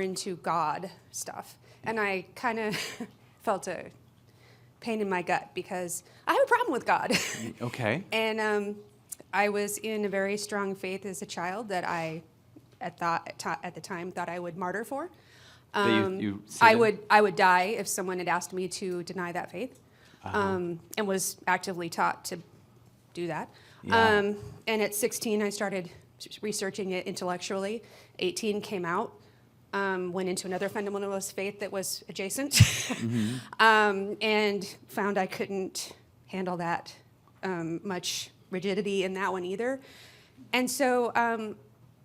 into God stuff. And I kind of felt a pain in my gut because I have a problem with God. Okay. And I was in a very strong faith as a child that I at the time thought I would martyr for. You I would die if someone had asked me to deny that faith, and was actively taught to do that. Yeah. And at 16, I started researching it intellectually. 18 came out, went into another fundamentalist faith that was adjacent, and found I couldn't handle that much rigidity in that one either. And so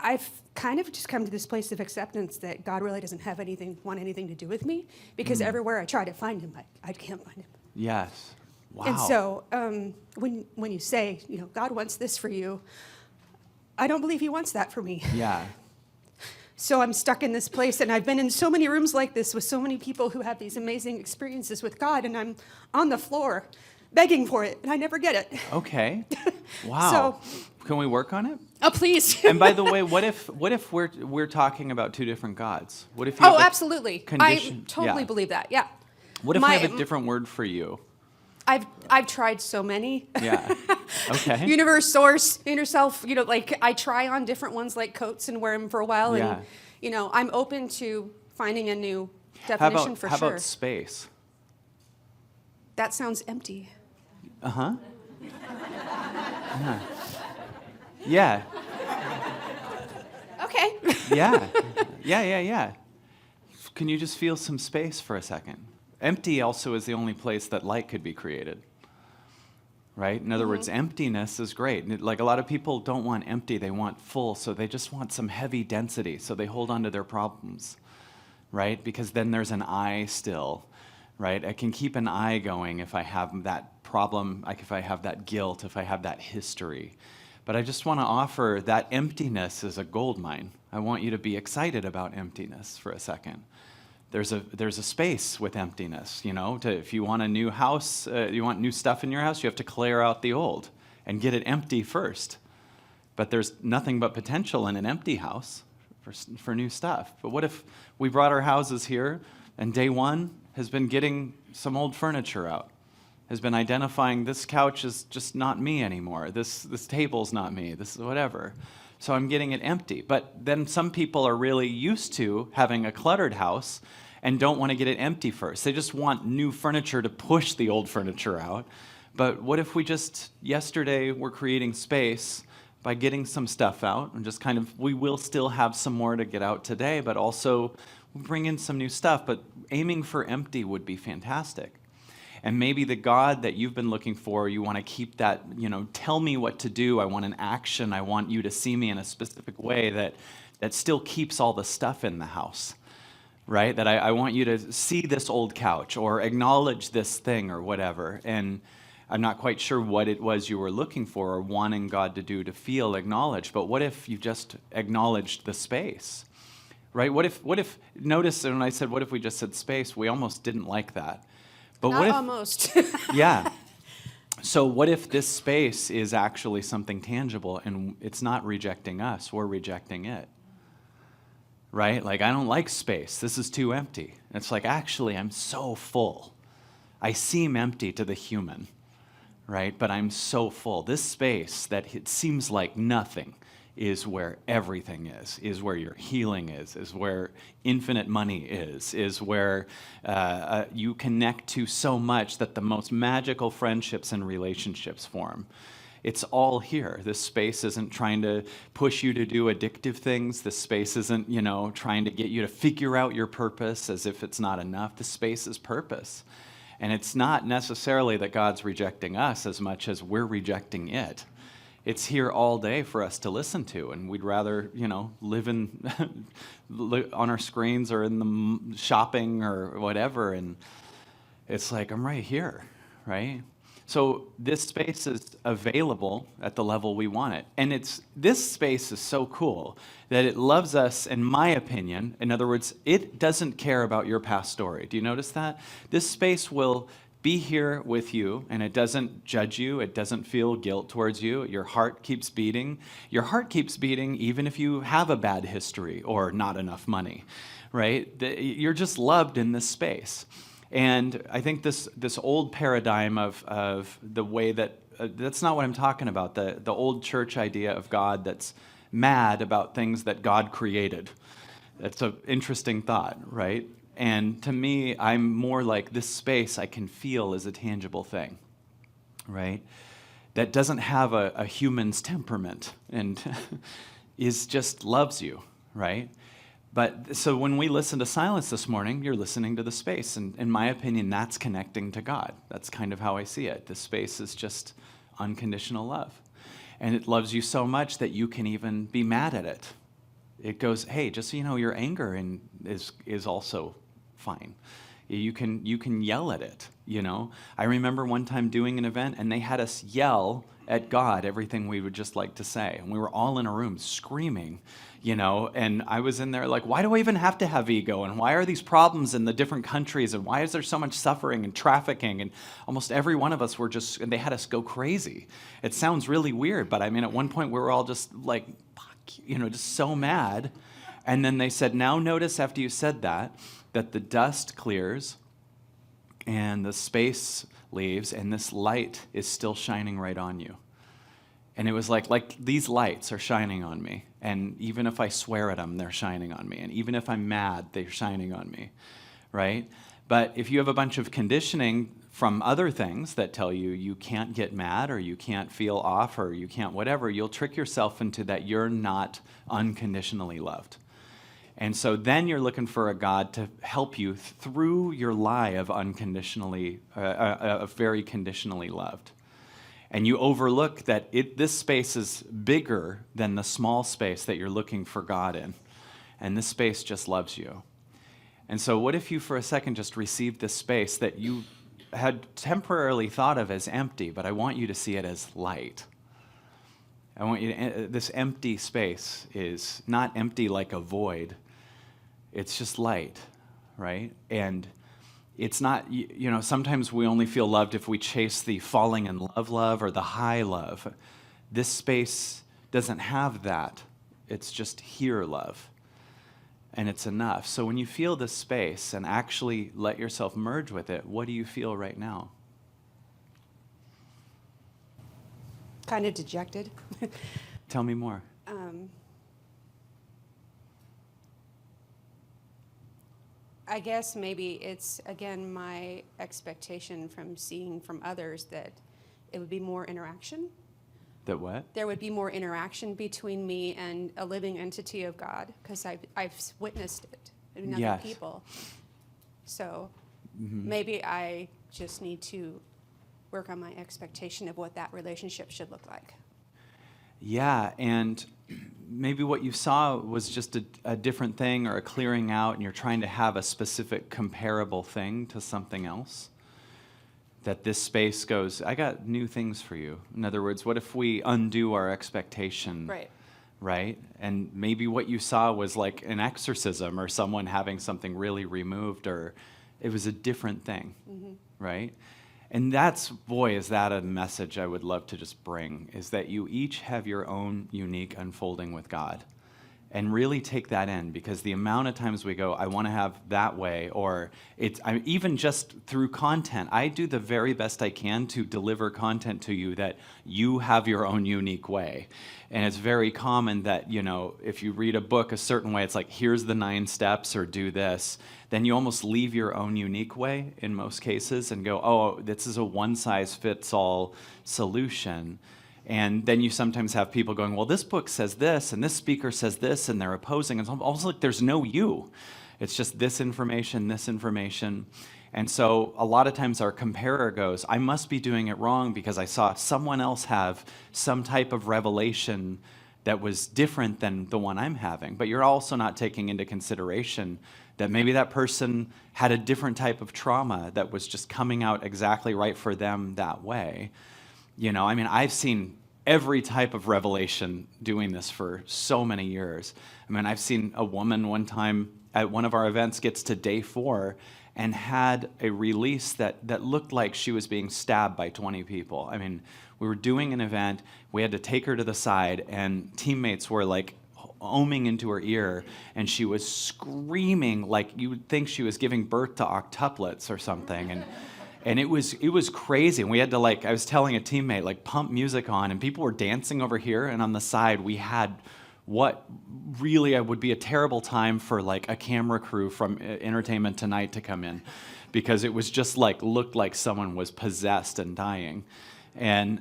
I've kind of just come to this place of acceptance that God really doesn't want anything to do with me, because everywhere I try to find him, I can't find him. Yes. Wow. And so when you say, God wants this for you, I don't believe he wants that for me. Yeah. So I'm stuck in this place, and I've been in so many rooms like this with so many people who have these amazing experiences with God, and I'm on the floor begging for it, and I never get it. Okay. Wow. So, can we work on it? oh, please. And by the way, what if we're talking about two different gods? What if you Oh, have a absolutely. condition- I totally yeah. believe that. Yeah. What if we have a different word for you? I've tried so many. Yeah. Okay. Universe, source, inner self, I try on different ones like coats and wear them for a while. Yeah. And, I'm open to finding a new How definition for how sure. about space? That sounds empty. Uh-huh. Yeah. Okay. Yeah. Yeah. Can you just feel some space for a second? Empty also is the only place that light could be created. Right? In other words, emptiness is great. Like, a lot of people don't want empty, they want full, so they just want some heavy density, so they hold on to their problems, right? Because then there's an I still, right? I can keep an I going if I have that problem, like if I have that guilt, if I have that history. But I just want to offer that emptiness is a gold mine. I want you to be excited about emptiness for a second. There's a space with emptiness, if you want a new house, you want new stuff in your house, you have to clear out the old and get it empty first. But there's nothing but potential in an empty house for new stuff. But what if we brought our houses here, and day one has been getting some old furniture out, has been identifying this couch is just not me anymore, this table's not me, this is whatever. So I'm getting it empty. But then some people are really used to having a cluttered house and don't want to get it empty first. They just want new furniture to push the old furniture out. But what if we just, yesterday, we're creating space by getting some stuff out, and just we will still have some more to get out today, but also bring in some new stuff. But aiming for empty would be fantastic. And maybe the God that you've been looking for, you want to keep that, tell me what to do. I want an action. I want you to see me in a specific way that still keeps all the stuff in the house, right? That I want you to see this old couch or acknowledge this thing or whatever. And I'm not quite sure what it was you were looking for or wanting God to do to feel acknowledged. But what if you just acknowledged the space, right? What if, notice when I said, what if we just said space, we almost didn't like that. But Not what if, almost. yeah. So what if this space is actually something tangible and it's not rejecting us, we're rejecting it? Right? Like, I don't like space. This is too empty. It's like, actually, I'm so full. I seem empty to the human, right? But I'm so full. This space that it seems like nothing is where everything is where your healing is where infinite money is where you connect to so much that the most magical friendships and relationships form. It's all here. This space isn't trying to push you to do addictive things. This space isn't, trying to get you to figure out your purpose as if it's not enough. This space is purpose. And it's not necessarily that God's rejecting us as much as we're rejecting it. It's here all day for us to listen to, and we'd rather, live on our screens or in the shopping or whatever, and it's like, I'm right here, right? So this space is available at the level we want it, and this space is so cool that it loves us, in my opinion. In other words, it doesn't care about your past story. Do you notice that? This space will be here with you, and it doesn't judge you, it doesn't feel guilt towards you. Your heart keeps beating. Your heart keeps beating even if you have a bad history or not enough money, right? You're just loved in this space. And I think this old paradigm of the way that, that's not what I'm talking about, the old church idea of God that's mad about things that God created. That's an interesting thought, right? And to me, I'm more like this space I can feel is a tangible thing, right? That doesn't have a human's temperament and is just loves you, right? But so when we listen to silence this morning, you're listening to the space. And in my opinion, that's connecting to God. That's kind of how I see it. The space is just unconditional love. And it loves you so much that you can even be mad at it. It goes, hey, just so you know, your anger is also fine. You can yell at it, you know. I remember one time doing an event, and they had us yell at God everything we would just like to say. And we were all in a room screaming, you know, and I was in there like, why do I even have to have ego? And why are these problems in the different countries? And why is there so much suffering and trafficking? And almost every one of us were just, and they had us go crazy. It sounds really weird, but I mean, at one point we were all just like, you know, just so mad. And then they said, now notice after you said that the dust clears and the space leaves and this light is still shining right on you. And it was like these lights are shining on me. And even if I swear at them, they're shining on me. And even if I'm mad, they're shining on me, right? But if you have a bunch of conditioning from other things that tell you you can't get mad or you can't feel off or you can't whatever, you'll trick yourself into that you're not unconditionally loved. And so then you're looking for a God to help you through your lie of unconditionally, very conditionally loved. And you overlook that this space is bigger than the small space that you're looking for God in. And this space just loves you. And so what if you for a second just received this space that you had temporarily thought of as empty, but I want you to see it as light. I want you to, this empty space is not empty like a void. It's just light, right? And it's not, you know, sometimes we only feel loved if we chase the falling in love or the high love. This space doesn't have that. It's just here love. And it's enough. So when you feel this space and actually let yourself merge with it, what do you feel right now? Kind of dejected. Tell me more. I guess maybe it's, again, my expectation from seeing from others that it would be more interaction. That what? There would be more interaction between me and a living entity of God, because I've witnessed it in other Yes. people. So maybe I just need to work on my expectation of what that relationship should look like. Yeah, and maybe what you saw was just a different thing or a clearing out, and you're trying to have a specific comparable thing to something else. That this space goes, I got new things for you. In other words, what if we undo our expectation? Right. Right? And maybe what you saw was like an exorcism or someone having something really removed, or it was a different thing, right? And that's, boy, is that a message I would love to just bring, is that you each have your own unique unfolding with God. And really take that in, because the amount of times we go, I want to have that way, or even just through content, I do the very best I can to deliver content to you that you have your own unique way. And it's very common that, you know, if you read a book a certain way, it's like, here's the 9 steps or do this. Then you almost leave your own unique way in most cases and go, oh, this is a one-size-fits-all solution. And then you sometimes have people going, well, this book says this, and this speaker says this, and they're opposing. It's almost like there's no you. It's just this information, this information. And so a lot of times our comparer goes, I must be doing it wrong because I saw someone else have some type of revelation that was different than the one I'm having. But you're also not taking into consideration that maybe that person had a different type of trauma that was just coming out exactly right for them that way. You know, I mean, I've seen every type of revelation doing this for so many years. I mean, I've seen a woman one time at one of our events gets to day 4, and had a release that looked like she was being stabbed by 20 people. I mean, we were doing an event, we had to take her to the side, and teammates were like oming into her ear, and she was screaming like you would think she was giving birth to octuplets or something. And it was crazy. And we had to, like, I was telling a teammate, like, pump music on, and people were dancing over here, and on the side we had what really would be a terrible time for, like, a camera crew from Entertainment Tonight to come in, because it was just like, looked like someone was possessed and dying. And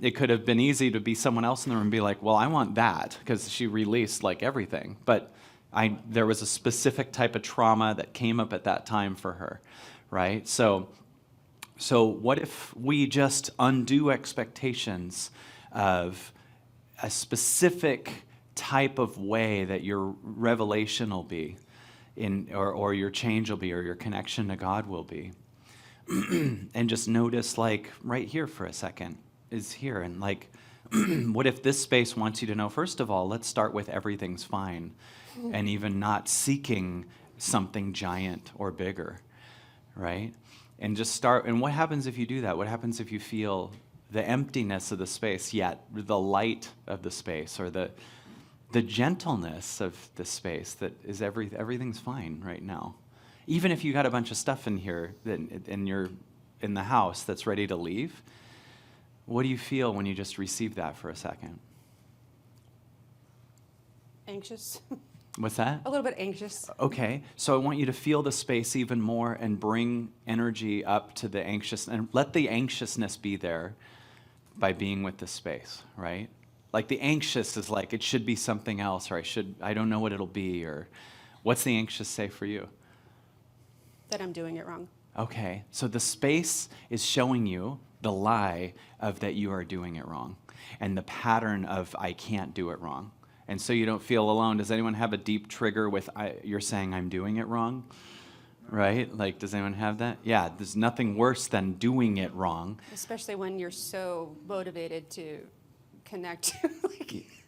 it could have been easy to be someone else in the room and be like, well, I want that, because she released, like, everything. But there was a specific type of trauma that came up at that time for her, right? So what if we just undo expectations of a specific type of way that your revelation will be, or your change will be, or your connection to God will be? And just notice, like, right here for a second is here. And, like, what if this space wants you to know, first of all, let's start with everything's fine, and even not seeking something giant or bigger, right? And just start. And what happens if you do that? What happens if you feel the emptiness of the space, yet the light of the space, or the gentleness of the space that is everything's fine right now? Even if you got a bunch of stuff in here and you're in the house that's ready to leave, what do you feel when you just receive that for a second? Anxious. What's that? A little bit anxious. Okay, so I want you to feel the space even more and bring energy up to the anxious, and let the anxiousness be there by being with the space, right? Like, the anxious is like, it should be something else, or I don't know what it'll be, or what's the anxious say for you? That I'm doing it wrong. Okay, so the space is showing you the lie of that you are doing it wrong, and the pattern of I can't do it wrong. And so you don't feel alone. Does anyone have a deep trigger with you're saying I'm doing it wrong? Right? Like, does anyone have that? Yeah, there's nothing worse than doing it wrong. Especially when you're so motivated to connect.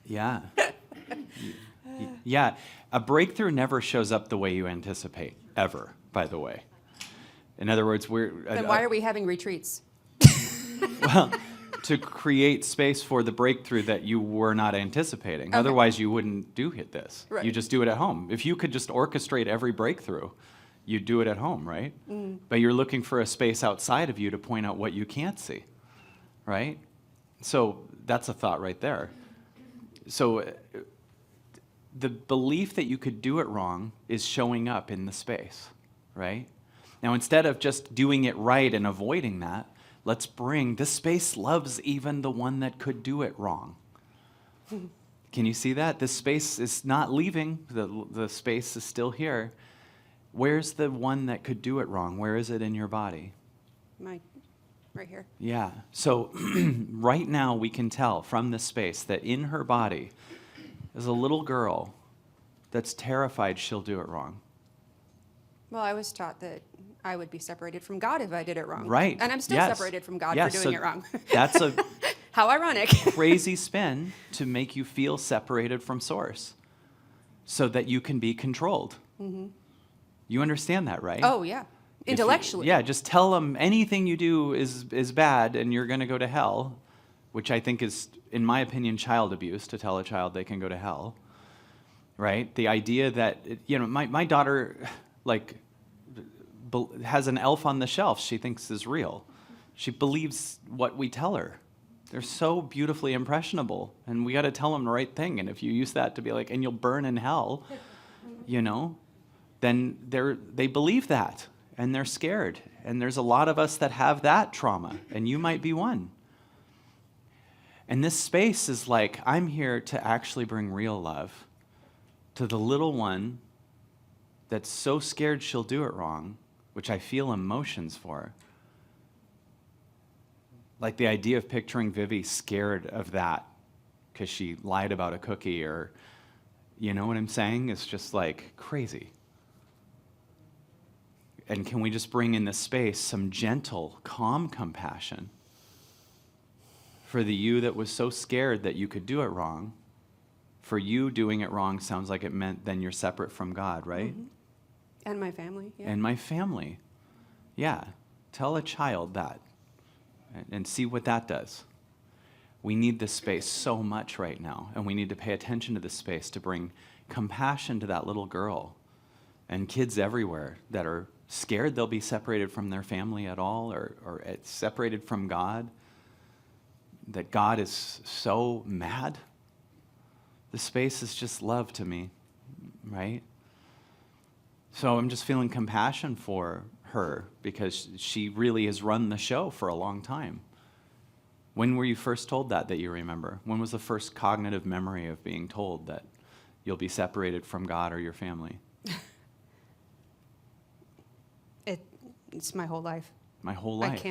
Yeah. Yeah, a breakthrough never shows up the way you anticipate, ever, by the way. In other words, Then why are we having retreats? Well, to create space for the breakthrough that you were not anticipating. Okay. Otherwise, you wouldn't do this. Right. You just do it at home. If you could just orchestrate every breakthrough, you'd do it at home, right? Mm. But you're looking for a space outside of you to point out what you can't see, right? So that's a thought right there. So the belief that you could do it wrong is showing up in the space, right? Now, instead of just doing it right and avoiding that, let's bring, this space loves even the one that could do it wrong. Can you see that? This space is not leaving. The space is still here. Where's the one that could do it wrong? Where is it in your body? Right here. Yeah. So right now we can tell from this space that in her body is a little girl that's terrified she'll do it wrong. Well, I was taught that I would be separated from God if I did it wrong. Right. And I'm still Yes. separated from God Yes, for doing so it wrong. That's a How ironic. crazy spin to make you feel separated from Source so that you can be controlled. Mm-hmm. You understand that, right? Oh, yeah. Intellectually. Yeah, just tell them anything you do is bad and you're going to go to hell, which I think is, in my opinion, child abuse, to tell a child they can go to hell, right? The idea that, my daughter, like, has an elf on the shelf she thinks is real. She believes what we tell her. They're so beautifully impressionable, and we got to tell them the right thing. And if you use that to be like, and you'll burn in hell, then they believe that, and they're scared. And there's a lot of us that have that trauma, and you might be one. And this space is like, I'm here to actually bring real love to the little one that's so scared she'll do it wrong, which I feel emotions for. Like the idea of picturing Vivi scared of that because she lied about a cookie, or, you know what I'm saying? It's just like crazy. And can we just bring in this space some gentle, calm compassion for the you that was so scared that you could do it wrong? For you, doing it wrong sounds like it meant then you're separate from God, right? Mm-hmm. And my family. Yeah. And my family. Yeah, tell a child that and see what that does. We need this space so much right now, and we need to pay attention to this space to bring compassion to that little girl and kids everywhere that are scared they'll be separated from their family at all, or separated from God, that God is so mad. The space is just love to me, right? So I'm just feeling compassion for her because she really has run the show for a long time. When were you first told that you remember? When was the first cognitive memory of being told that you'll be separated from God or your family? It's my whole life. My whole life?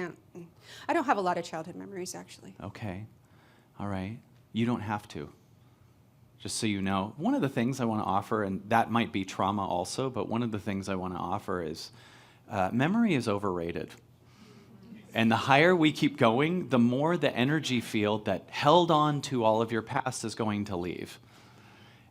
I don't have a lot of childhood memories, actually. Okay. All right. You don't have to. Just so you know, one of the things I want to offer, and that might be trauma also, but one of the things I want to offer is memory is overrated. And the higher we keep going, the more the energy field that held on to all of your past is going to leave.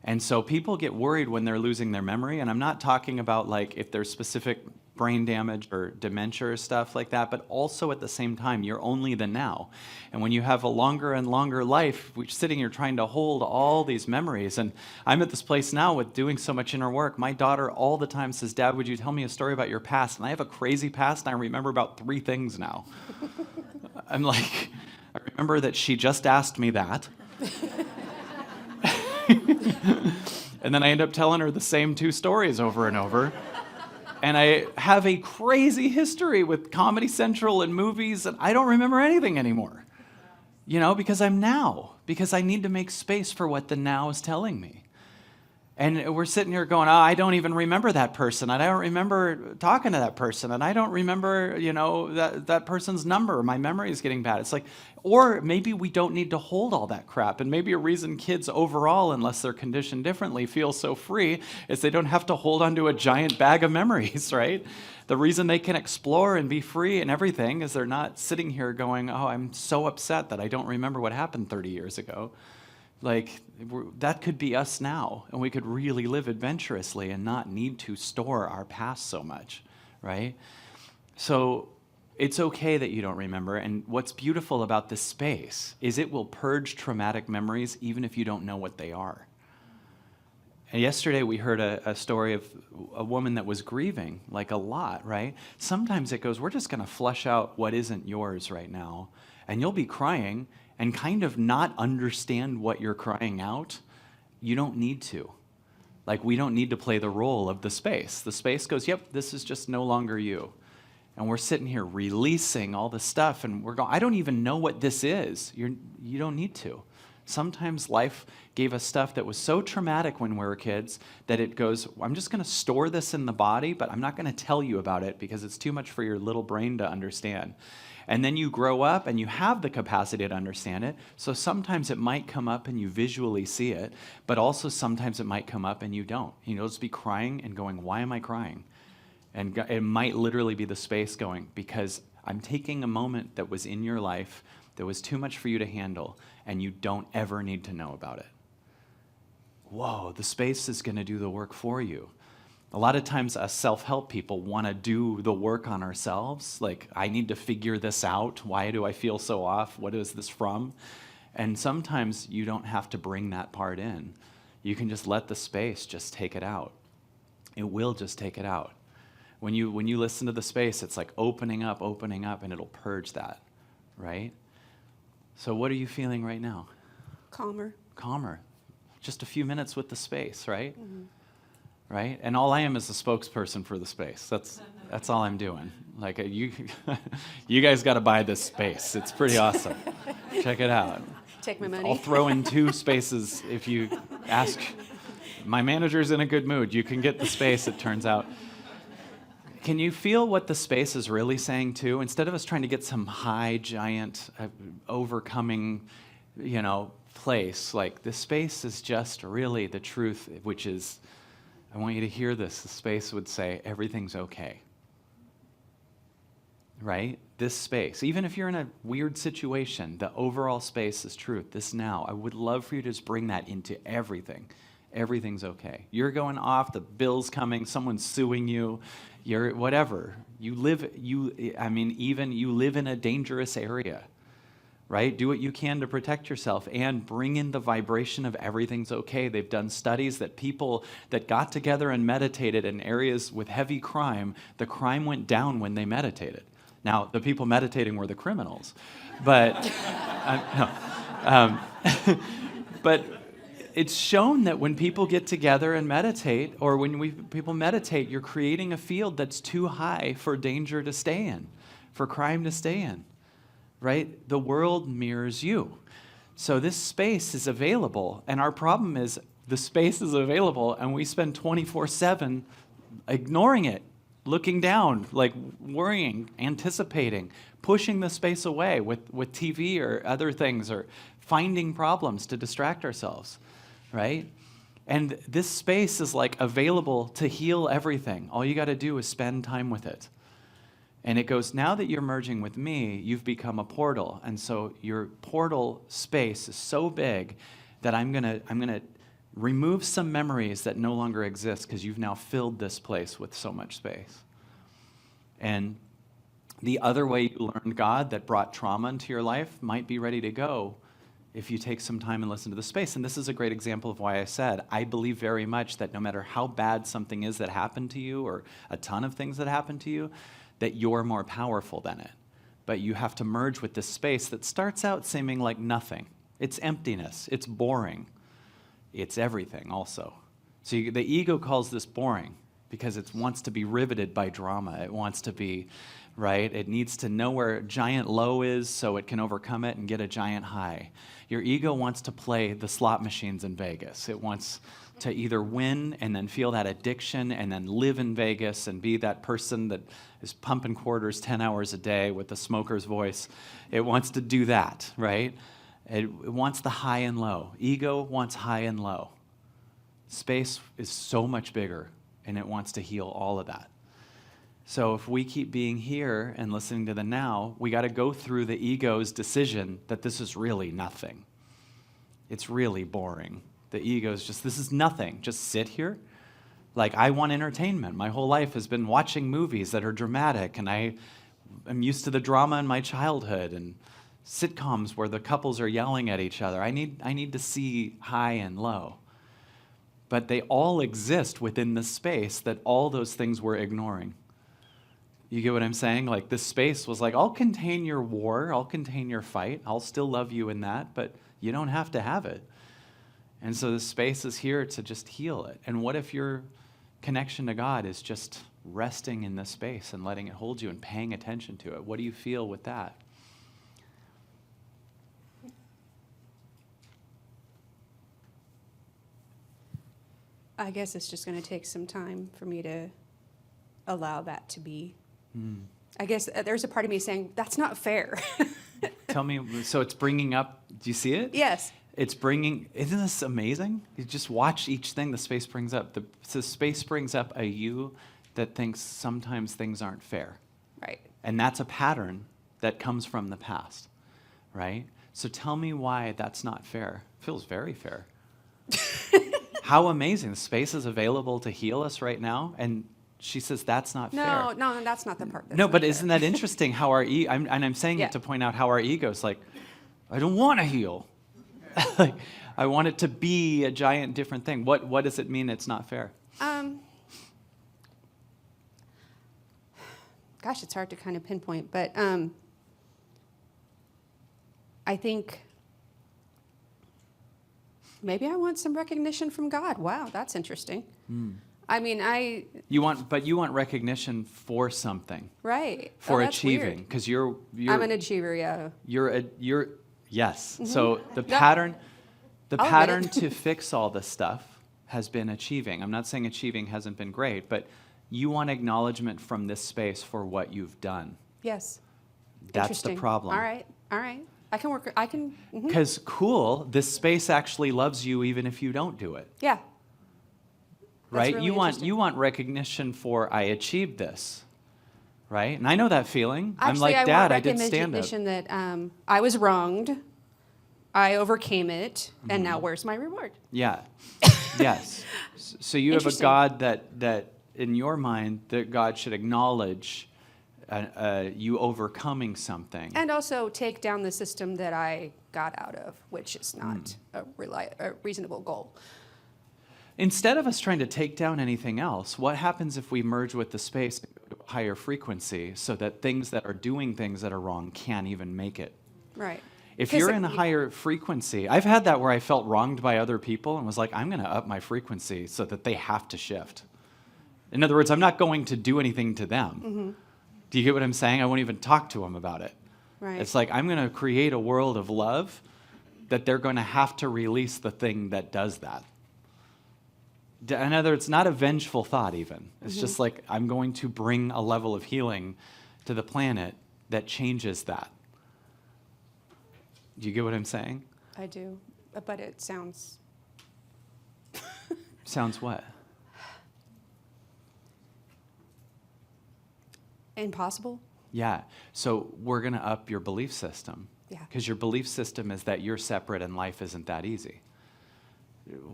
And so people get worried when they're losing their memory, and I'm not talking about like if there's specific brain damage or dementia or stuff like that, but also at the same time, you're only the now. And when you have a longer and longer life, we're sitting here trying to hold all these memories. And I'm at this place now with doing so much inner work. My daughter all the time says, Dad, would you tell me a story about your past? And I have a crazy past, and I remember about 3 things now. I'm like, I remember that she just asked me that. And then I end up telling her the same 2 stories over and over. And I have a crazy history with Comedy Central and movies, and I don't remember anything anymore. You know, because I'm now. Because I need to make space for what the now is telling me. And we're sitting here going, I don't even remember that person, and I don't remember talking to that person, and I don't remember, that person's number. My memory is getting bad. It's like, or maybe we don't need to hold all that crap. And maybe a reason kids overall, unless they're conditioned differently, feel so free is they don't have to hold onto a giant bag of memories, right? The reason they can explore and be free and everything is they're not sitting here going, I'm so upset that I don't remember what happened 30 years ago. Like, that could be us now, and we could really live adventurously and not need to store our past so much, right? So it's okay that you don't remember, and what's beautiful about this space is it will purge traumatic memories even if you don't know what they are. And yesterday we heard a story of a woman that was grieving, like a lot, right? Sometimes it goes, we're just going to flush out what isn't yours right now, and you'll be crying, and kind of not understand what you're crying out. You don't need to. Like, we don't need to play the role of the space. The space goes, yep, this is just no longer you. And we're sitting here releasing all the stuff, and we're going, I don't even know what this is. You don't need to. Sometimes life gave us stuff that was so traumatic when we were kids that it goes, I'm just going to store this in the body, but I'm not going to tell you about it because it's too much for your little brain to understand. And then you grow up and you have the capacity to understand it. So sometimes it might come up and you visually see it, but also sometimes it might come up and you don't. You'll just be crying and going, why am I crying? And it might literally be the space going, because I'm taking a moment that was in your life that was too much for you to handle, and you don't ever need to know about it. Whoa, the space is going to do the work for you. A lot of times us self-help people want to do the work on ourselves. Like, I need to figure this out. Why do I feel so off? What is this from? And sometimes you don't have to bring that part in. You can just let the space just take it out. It will just take it out. When you listen to the space, it's like opening up, and it'll purge that, right? So what are you feeling right now? Calmer. Calmer. Just a few minutes with the space, right? Mm-hmm. Right? And all I am is a spokesperson for the space. That's all I'm doing. Like, you guys got to buy this space. It's pretty awesome. Check it out. Take my money. I'll throw in 2 spaces if you ask. My manager's in a good mood. You can get the space, it turns out. Can you feel what the space is really saying too? Instead of us trying to get some high, giant, overcoming, place, like the space is just really the truth, which is, I want you to hear this. The space would say, everything's okay. Right? This space, even if you're in a weird situation, the overall space is truth. This now, I would love for you to just bring that into everything. everything's okay. You're going off, the bill's coming, someone's suing you, you're whatever. You live in a dangerous area, right? Do what you can to protect yourself and bring in the vibration of everything's okay. They've done studies that people that got together and meditated in areas with heavy crime, the crime went down when they meditated. Now, the people meditating were the criminals, but no. But it's shown that when people get together and meditate, or when people meditate, you're creating a field that's too high for danger to stay in, for crime to stay in, right? The world mirrors you. So this space is available, and our problem is the space is available, and we spend 24/7 ignoring it, looking down, like worrying, anticipating, pushing the space away with TV or other things, or finding problems to distract ourselves, right? And this space is like available to heal everything. All you got to do is spend time with it. And it goes, now that you're merging with me, you've become a portal. And so your portal space is so big that I'm gonna remove some memories that no longer exist because you've now filled this place with so much space. And the other way you learned God that brought trauma into your life might be ready to go if you take some time and listen to the space. And this is a great example of why I said, I believe very much that no matter how bad something is that happened to you, or a ton of things that happened to you, that you're more powerful than it. But you have to merge with this space that starts out seeming like nothing. It's emptiness. It's boring. It's everything also. So the ego calls this boring because it wants to be riveted by drama. It wants to be, right? It needs to know where a giant low is so it can overcome it and get a giant high. Your ego wants to play the slot machines in Vegas. It wants to either win and then feel that addiction and then live in Vegas and be that person that is pumping quarters 10 hours a day with the smoker's voice. It wants to do that, right? It wants the high and low. Ego wants high and low. Space is so much bigger, and it wants to heal all of that. So if we keep being here and listening to the now, we got to go through the ego's decision that this is really nothing. It's really boring. The ego's just, this is nothing. Just sit here. Like, I want entertainment. My whole life has been watching movies that are dramatic, and I am used to the drama in my childhood and sitcoms where the couples are yelling at each other. I need to see high and low. But they all exist within the space that all those things we're ignoring. You get what I'm saying? Like, this space was like, I'll contain your war, I'll contain your fight, I'll still love you in that, but you don't have to have it. And so the space is here to just heal it. And what if your connection to God is just resting in this space and letting it hold you and paying attention to it? What do you feel with that? I guess it's just going to take some time for me to allow that to be. I guess there's a part of me saying, that's not fair. Tell me, so it's bringing up, do you see it? Yes. It's bringing, isn't this amazing? You just watch each thing the space brings up. The space brings up a you that thinks sometimes things aren't fair. Right. And that's a pattern that comes from the past, right? So tell me why that's not fair. It feels very fair. How amazing. The space is available to heal us right now, and she says that's not fair. No, that's not the part. That's no, not but fair. isn't that interesting how our I'm saying it to point out how our ego's like, I don't want to heal. Like, I want it to be a giant different thing. What does it mean it's not fair? Gosh, it's hard to kind of pinpoint, but I think maybe I want some recognition from God. Wow, that's interesting. I mean, you want recognition for something. Right. For that's achieving, because you're I'm an achiever, yeah. You're yes. Mm-hmm. So the I'll pattern admit it. to fix all this stuff has been achieving. I'm not saying achieving hasn't been great, but you want acknowledgement from this space for what you've done. Yes. That's the Interesting. problem. All right. I can work. Mhm. Because cool, this space actually loves you even if you don't do it. Yeah. Right? really you interesting. want recognition for I achieved this. Right? And I know that feeling. Actually, I'm like, I Dad, want I did stand up. recognition that I was wronged. I overcame it, and now where's my reward? Yeah. Yes. So you have a Interesting. God that in your mind, that God should acknowledge you overcoming something. And also take down the system that I got out of, which is not a reasonable goal. Instead of us trying to take down anything else, what happens if we merge with the space and go to a higher frequency so that things that are doing things that are wrong can't even make it? Right. If 'Cause you're in a higher frequency, I've had that where I felt wronged by other people and was like, I'm going to up my frequency so that they have to shift. In other words, I'm not going to do anything to them. Do you get what I'm saying? I won't even talk to them about it. Right. It's like I'm going to create a world of love that they're going to have to release the thing that does that. In other words, it's not a vengeful thought even. It's just like I'm going to bring a level of healing to the planet that changes that. Do you get what I'm saying? I do, but it sounds Sounds what? impossible. Yeah. So we're going to up your belief system. Yeah. Because your belief system is that you're separate and life isn't that easy.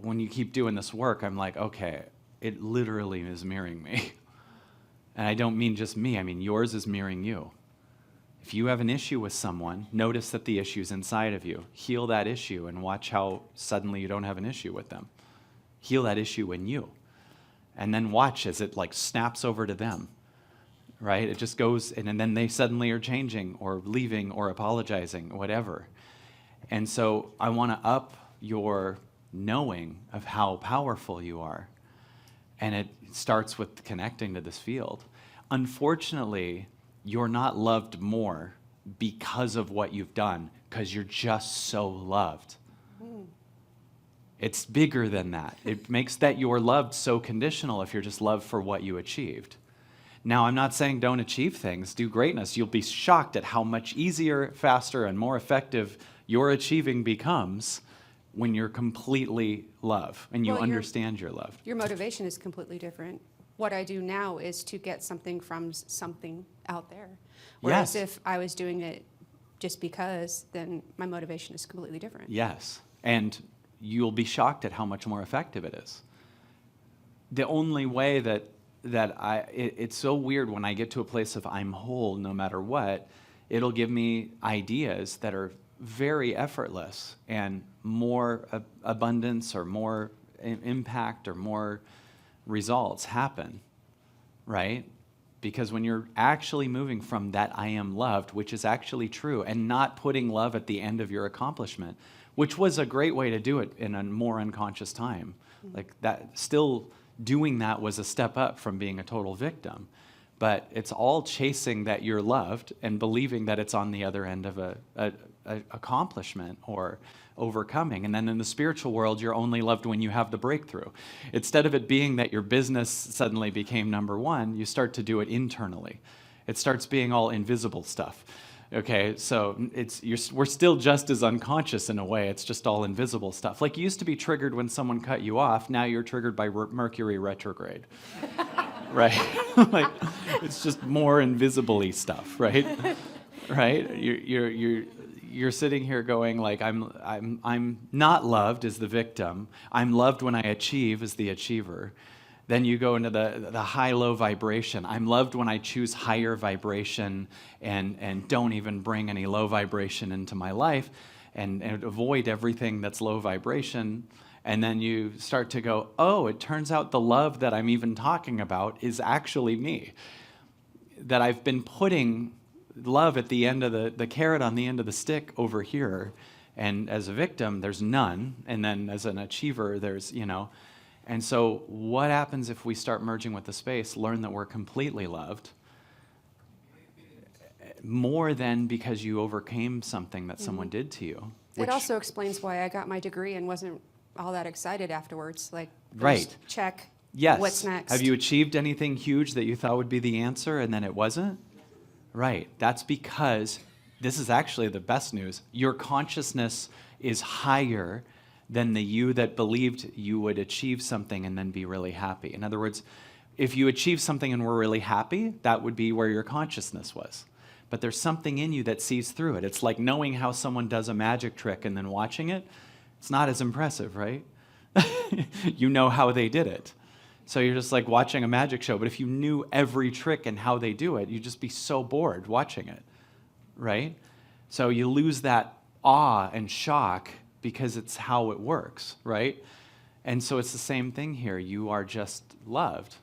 When you keep doing this work, I'm like, okay, it literally is mirroring me. And I don't mean just me, I mean yours is mirroring you. If you have an issue with someone, notice that the issue's inside of you. Heal that issue and watch how suddenly you don't have an issue with them. Heal that issue in you. And then watch as it like snaps over to them. Right? It just goes, and then they suddenly are changing or leaving or apologizing, or whatever. And so I want to up your knowing of how powerful you are. And it starts with connecting to this field. Unfortunately, you're not loved more because of what you've done, because you're just so loved. It's bigger than that. It makes that you're loved so conditional if you're just loved for what you achieved. Now, I'm not saying don't achieve things, do greatness. You'll be shocked at how much easier, faster, and more effective your achieving becomes when you're completely love and you Well, understand you're loved. Your motivation is completely different. What I do now is to get something from something out there. Whereas Yes. if I was doing it just because, then my motivation is completely different. Yes, and you'll be shocked at how much more effective it is. The only way it's so weird when I get to a place of I'm whole no matter what, it'll give me ideas that are very effortless and more abundance or more impact or more results happen, right? Because when you're actually moving from that I am loved, which is actually true, and not putting love at the end of your accomplishment, which was a great way to do it in a more unconscious time. Like that, still doing that was a step up from being a total victim. But it's all chasing that you're loved and believing that it's on the other end of a accomplishment or overcoming. And then in the spiritual world, you're only loved when you have the breakthrough. Instead of it being that your business suddenly became number one, you start to do it internally. It starts being all invisible stuff. Okay, so we're still just as unconscious in a way. It's just all invisible stuff. Like you used to be triggered when someone cut you off. Now you're triggered by Mercury retrograde. Right? Like it's just more invisibly stuff, right? Right? You're sitting here going like I'm not loved as the victim. I'm loved when I achieve as the achiever. Then you go into the high-low vibration. I'm loved when I choose higher vibration and don't even bring any low vibration into my life and avoid everything that's low vibration. And then you start to go, oh, it turns out the love that I'm even talking about is actually me. That I've been putting love at the end of the carrot on the end of the stick over here. And as a victim, there's none. And then as an achiever, there's, And so what happens if we start merging with the space, learn that we're completely loved, more than because you overcame something that someone did to you? It also explains why I got my degree and wasn't all that excited afterwards. Like, Right. first check. Yes. What's next? Have you achieved anything huge that you thought would be the answer and then it wasn't? Right. That's because, this is actually the best news, your consciousness is higher than the you that believed you would achieve something and then be really happy. In other words, if you achieve something and were really happy, that would be where your consciousness was. But there's something in you that sees through it. It's like knowing how someone does a magic trick and then watching it. It's not as impressive, right? You know how they did it. So you're just like watching a magic show. But if you knew every trick and how they do it, you'd just be so bored watching it, right? So you lose that awe and shock because it's how it works, right? And so it's the same thing here. You are just loved.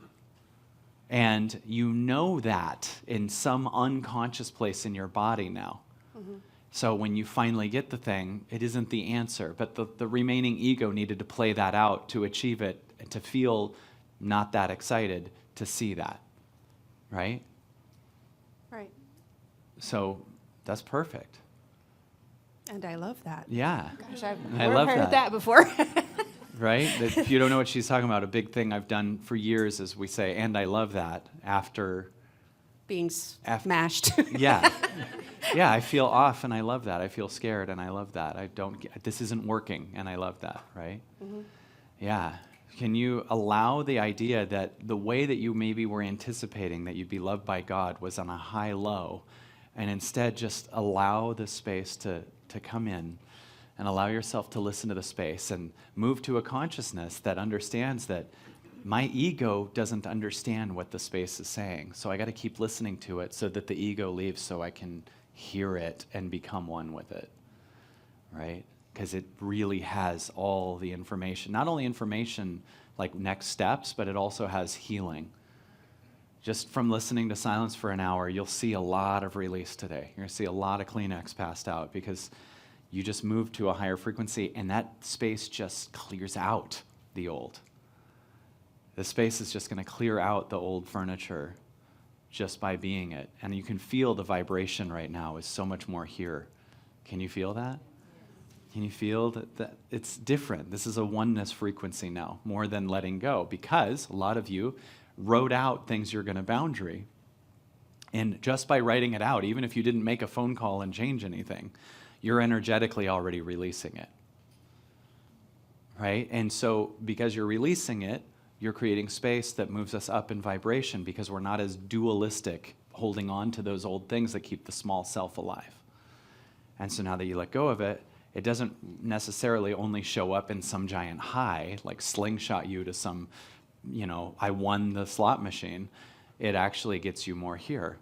And you know that in some unconscious place in your body now. Mm-hmm. So when you finally get the thing, it isn't the answer, but the remaining ego needed to play that out to achieve it, and to feel not that excited to see that, right? Right. So that's perfect. And I love that. Yeah. Gosh, I've I never love heard that. that before. Right? That if you don't know what she's talking about, a big thing I've done for years is we say, and I love that, after Being smashed. yeah. Yeah, I feel off and I love that. I feel scared and I love that. This isn't working and I love that, right? Mm-hmm. Yeah. Can you allow the idea that the way that you maybe were anticipating that you'd be loved by God was on a high-low, and instead just allow the space to come in and allow yourself to listen to the space and move to a consciousness that understands that my ego doesn't understand what the space is saying. So I got to keep listening to it so that the ego leaves so I can hear it and become one with it, right? Because it really has all the information. Not only information like next steps, but it also has healing. Just from listening to silence for an hour, you'll see a lot of release today. You're going to see a lot of Kleenex passed out because you just moved to a higher frequency, and that space just clears out the old. The space is just going to clear out the old furniture just by being it. And you can feel the vibration right now is so much more here. Can you feel that? Can you feel that it's different? This is a oneness frequency now, more than letting go, because a lot of you wrote out things you're going to boundary. And just by writing it out, even if you didn't make a phone call and change anything, you're energetically already releasing it, right? And so because you're releasing it, you're creating space that moves us up in vibration because we're not as dualistic, holding on to those old things that keep the small self alive. And so now that you let go of it, it doesn't necessarily only show up in some giant high, like slingshot you to some, I won the slot machine. It actually gets you more here.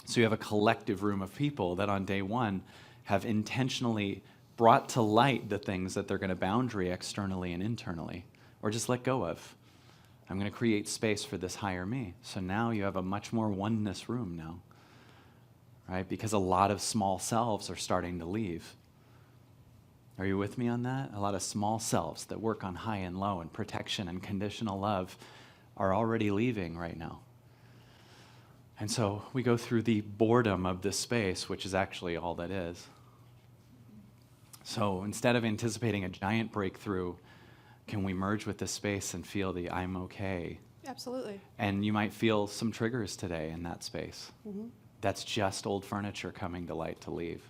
So you have a collective room of people that on day one have intentionally brought to light the things that they're going to boundary externally and internally, or just let go of. I'm going to create space for this higher me. So now you have a much more oneness room now, right? Because a lot of small selves are starting to leave. Are you with me on that? A lot of small selves that work on high and low and protection and conditional love are already leaving right now. And so we go through the boredom of this space, which is actually all that is. So instead of anticipating a giant breakthrough, can we merge with this space and feel the I'm okay? Absolutely. And you might feel some triggers today in that space. Mm-hmm. That's just old furniture coming to light to leave.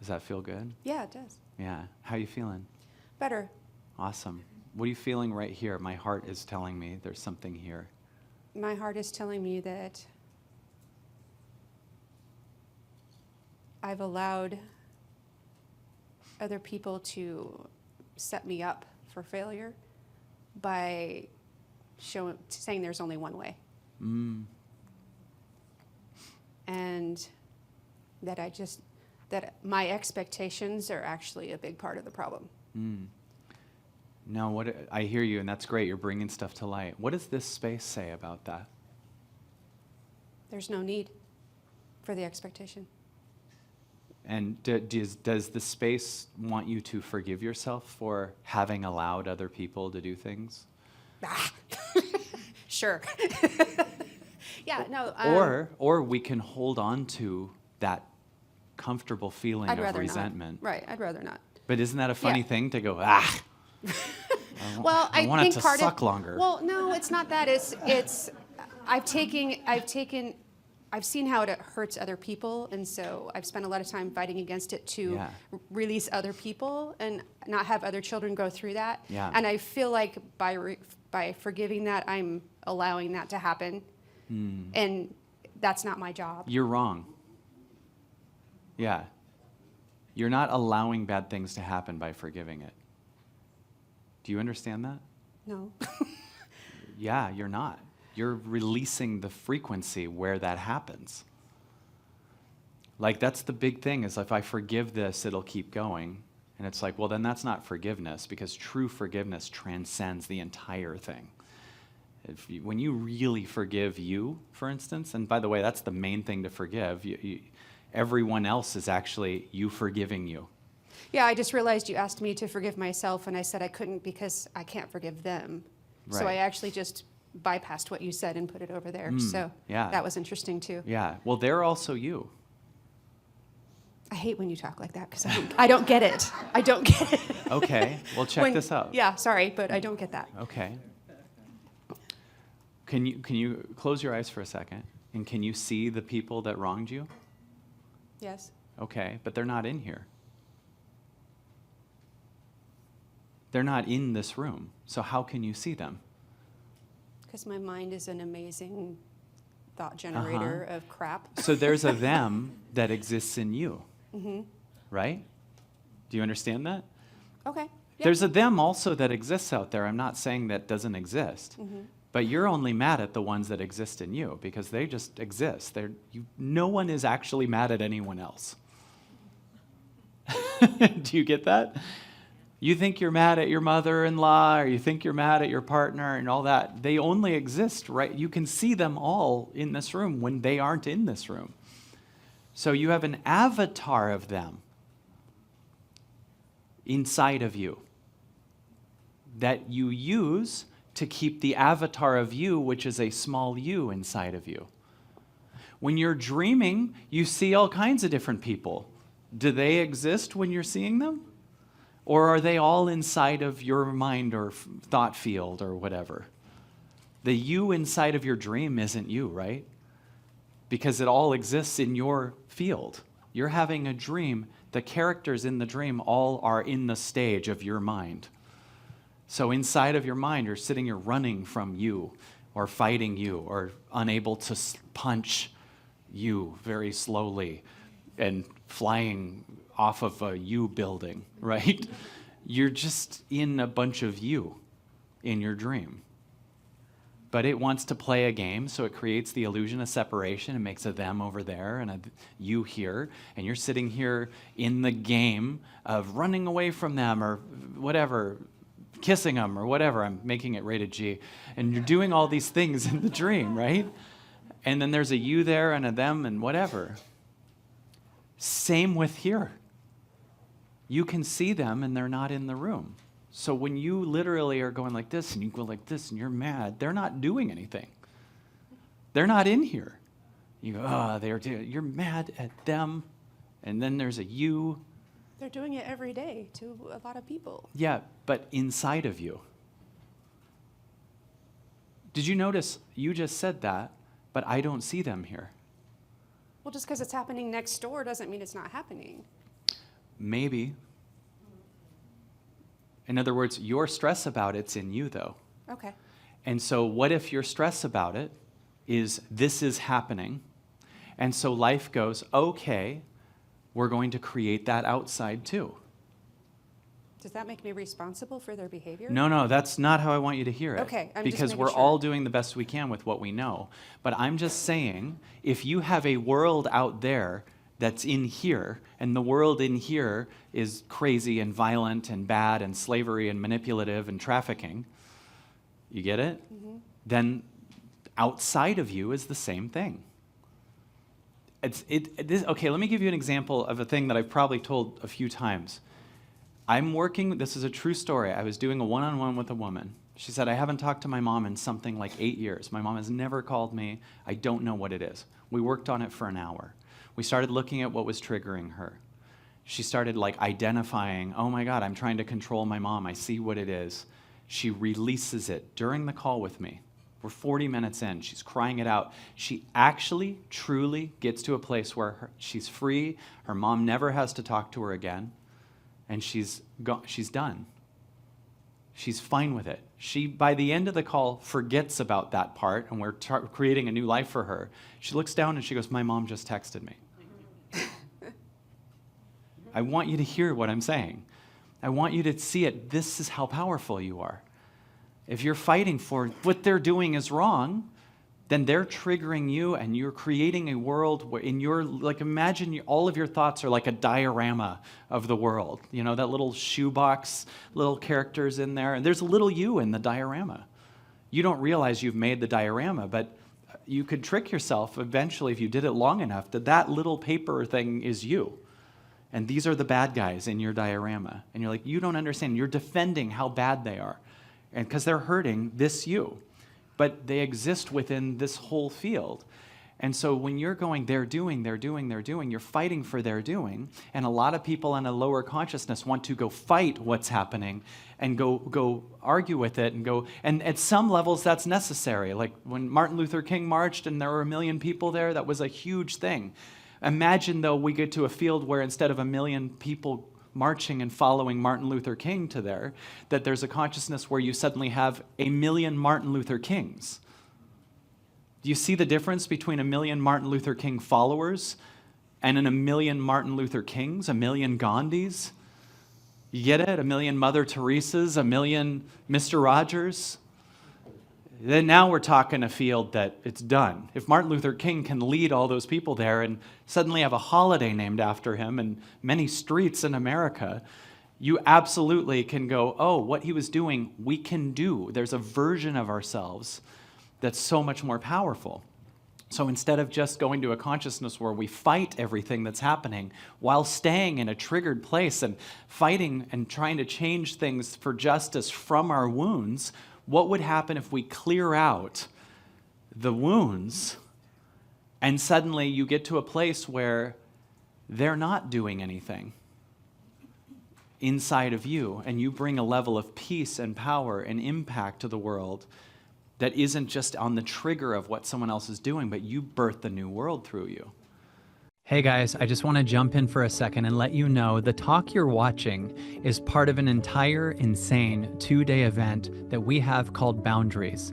Does that feel good? Yeah, it does. Yeah. How you feeling? Better. Awesome. What are you feeling right here? My heart is telling me there's something here. My heart is telling me that I've allowed other people to set me up for failure by saying there's only one way. Mm. And that my expectations are actually a big part of the problem. Mm. Now, I hear you, and that's great. You're bringing stuff to light. What does this space say about that? There's no need for the expectation. And does the space want you to forgive yourself for having allowed other people to do things? Sure. Yeah, no. Or we can hold on to that comfortable feeling I'd of rather resentment. Not. Right, I'd rather not. But isn't that a funny Yeah. thing to go, Well, I want think it to part suck of, longer. Well, no, it's not that. It's I've seen how it hurts other people, and so I've spent a lot of time fighting against it to release other people and not have other children go through that. Yeah. And I feel like by forgiving that, I'm allowing that to happen, and that's not my job. You're wrong. Yeah. You're not allowing bad things to happen by forgiving it. Do you understand that? No. Yeah, you're not. You're releasing the frequency where that happens. Like, that's the big thing, is if I forgive this, it'll keep going. And it's like, well, then that's not forgiveness, because true forgiveness transcends the entire thing. When you really forgive you, for instance, and by the way, that's the main thing to forgive, everyone else is actually you forgiving you. Yeah, I just realized you asked me to forgive myself, and I said I couldn't because I can't forgive them. So I Right. actually just bypassed what you said and put it over there. So yeah. that was interesting too. Yeah, well, they're also you. I hate when you talk like that because I don't get it. I don't get it. Okay, well, check this out. Yeah, sorry, but I don't get that. Okay. Can you close your eyes for a second, and can you see the people that wronged you? Yes. Okay, but they're not in here. They're not in this room, so how can you see them? Because my mind is an amazing thought generator of crap. So there's a them that exists in you, right? Do you understand that? Okay. Yep. There's a them also that exists out there. I'm not saying that doesn't exist. But you're only mad at the ones that exist in you because they just exist. No one is actually mad at anyone else. Do you get that? You think you're mad at your mother-in-law, or you think you're mad at your partner and all that. They only exist, right? You can see them all in this room when they aren't in this room. So you have an avatar of them inside of you that you use to keep the avatar of you, which is a small you, inside of you. When you're dreaming, you see all kinds of different people. Do they exist when you're seeing them? Or are they all inside of your mind or thought field or whatever? The you inside of your dream isn't you, right? Because it all exists in your field. You're having a dream. The characters in the dream all are in the stage of your mind. So inside of your mind, you're running from you, or fighting you, or unable to punch you very slowly and flying off of a you building, right? You're just in a bunch of you in your dream. But it wants to play a game, so it creates the illusion of separation and makes a them over there and a you here, and you're sitting here in the game of running away from them or whatever, kissing them or whatever. I'm making it rated G. And you're doing all these things in the dream, right? And then there's a you there and a them and whatever. Same with here. You can see them and they're not in the room. So when you literally are going like this and you go like this and you're mad, they're not doing anything. They're not in here. You go, you're mad at them, and then there's a you. They're doing it every day to a lot of people. Yeah, but inside of you. Did you notice you just said that, but I don't see them here? Well, just because it's happening next door doesn't mean it's not happening. Maybe. In other words, your stress about it's in you, though. Okay. And so what if your stress about it is this is happening? And so life goes, okay, we're going to create that outside too. Does that make me responsible for their behavior? No, that's not how I want you to hear it. Okay, I'm just because making we're sure. all doing the best we can with what we know. But I'm just saying, if you have a world out there that's in here, and the world in here is crazy and violent and bad and slavery and manipulative and trafficking, you get it? Mm-hmm. Then outside of you is the same thing. Okay, let me give you an example of a thing that I've probably told a few times. This is a true story. I was doing a one-on-one with a woman. She said, I haven't talked to my mom in something like 8 years. My mom has never called me. I don't know what it is. We worked on it for an hour. We started looking at what was triggering her. She started identifying, oh my God, I'm trying to control my mom. I see what it is. She releases it during the call with me. We're 40 minutes in. She's crying it out. She actually, truly gets to a place where she's free. Her mom never has to talk to her again. And she's done. She's fine with it. She, by the end of the call, forgets about that part, and we're creating a new life for her. She looks down and she goes, my mom just texted me. I want you to hear what I'm saying. I want you to see it. This is how powerful you are. If you're fighting for what they're doing is wrong, then they're triggering you, and you're creating a world where imagine all of your thoughts are like a diorama of the world. You know, that little shoebox, little characters in there, and there's a little you in the diorama. You don't realize you've made the diorama, but you could trick yourself eventually if you did it long enough that little paper thing is you. And these are the bad guys in your diorama. And you're like, you don't understand. You're defending how bad they are. And because they're hurting this you. But they exist within this whole field. And so when you're going, they're doing, you're fighting for their doing. And a lot of people on a lower consciousness want to go fight what's happening and go argue with it and at some levels that's necessary. Like when Martin Luther King marched and there were 1 million people there, that was a huge thing. Imagine though we get to a field where instead of 1 million people marching and following Martin Luther King to there, that there's a consciousness where you suddenly have 1 million Martin Luther Kings. Do you see the difference between 1 million Martin Luther King followers and 1 million Martin Luther Kings, 1 million Gandhis? You get it? 1 million Mother Teresas, 1 million Mr. Rogers? Then now we're talking a field that it's done. If Martin Luther King can lead all those people there and suddenly have a holiday named after him and many streets in America, you absolutely can go, oh, what he was doing, we can do. There's a version of ourselves that's so much more powerful. So instead of just going to a consciousness where we fight everything that's happening while staying in a triggered place and fighting and trying to change things for justice from our wounds, what would happen if we clear out the wounds and suddenly you get to a place where they're not doing anything inside of you, and you bring a level of peace and power and impact to the world that isn't just on the trigger of what someone else is doing, but you birth the new world through you. Hey guys, I just want to jump in for a second and let you know the talk you're watching is part of an entire insane 2-day event that we have called Boundaries.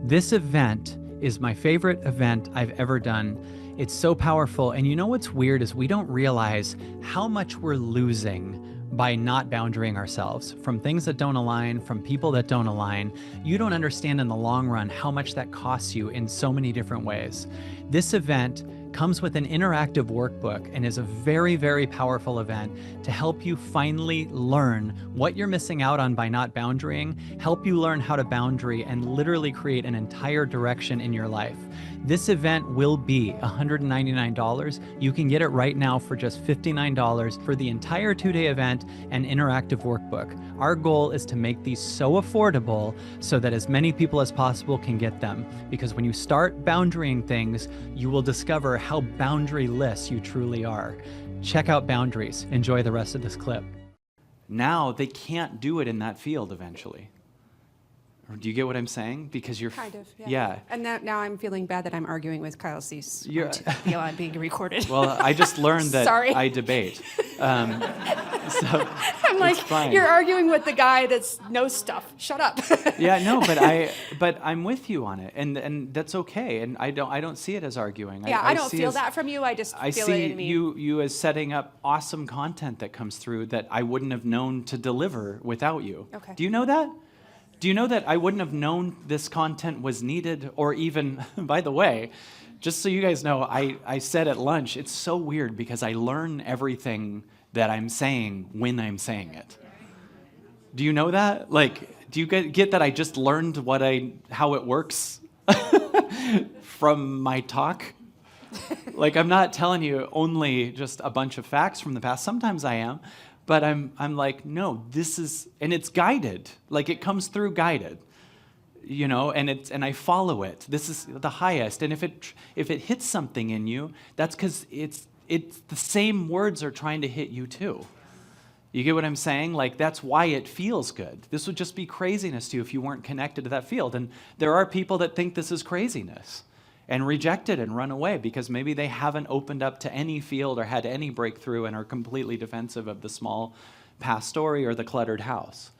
This event is my favorite event I've ever done. It's so powerful, and you know what's weird is we don't realize how much we're losing by not boundarying ourselves from things that don't align, from people that don't align. You don't understand in the long run how much that costs you in so many different ways. This event comes with an interactive workbook and is a very, very powerful event to help you finally learn what you're missing out on by not boundarying, help you learn how to boundary, and literally create an entire direction in your life. This event will be $199. You can get it right now for just $59 for the entire 2-day event and interactive workbook. Our goal is to make these so affordable so that as many people as possible can get them. Because when you start boundarying things, you will discover how boundaryless you truly are. Check out Boundaries. Enjoy the rest of this clip. Now they can't do it in that field eventually. Or do you get what I'm saying? Because you're Kind of, yeah. Yeah. And now I'm feeling bad that I'm arguing with Kyle Cease You're- beyond being recorded. Well, I just learned that Sorry. I debate. So I'm like, fine. you're arguing with the guy that knows stuff. Shut up. yeah, no, but I'm with you on it, and that's okay. And I don't see it as arguing. Yeah, I don't see feel that from you. I just I feel see it in me. you as setting up awesome content that comes through that I wouldn't have known to deliver without you. Okay. Do you know that? Do you know that I wouldn't have known this content was needed, or even, by the way, just so you guys know, I said at lunch, it's so weird because I learn everything that I'm saying when I'm saying it. Do you know that? Like, do you get that I just learned how it works from my talk? Like, I'm not telling you only just a bunch of facts from the past. Sometimes I am. But I'm like, no, this is, and it's guided. Like, it comes through guided, you know, and I follow it. This is the highest. And if it hits something in you, that's because it's the same words are trying to hit you too. You get what I'm saying? Like, that's why it feels good. This would just be craziness to you if you weren't connected to that field. And there are people that think this is craziness and reject it and run away because maybe they haven't opened up to any field or had any breakthrough and are completely defensive of the small past story or the cluttered house.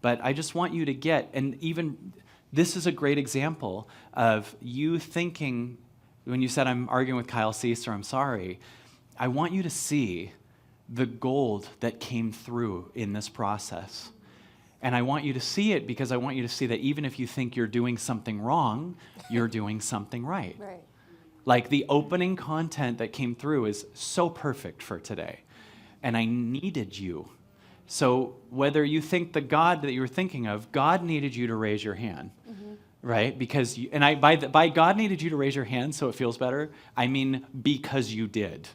But I just want you to get, and even this is a great example of you thinking, when you said I'm arguing with Kyle Cease or I'm sorry, I want you to see the gold that came through in this process. And I want you to see it because I want you to see that even if you think you're doing something wrong, you're doing something right. Right. Like the opening content that came through is so perfect for today. And I needed you. So whether you think the God that you were thinking of, God needed you to raise your hand, right? Because by God needed you to raise your hand so it feels better, I mean because you did.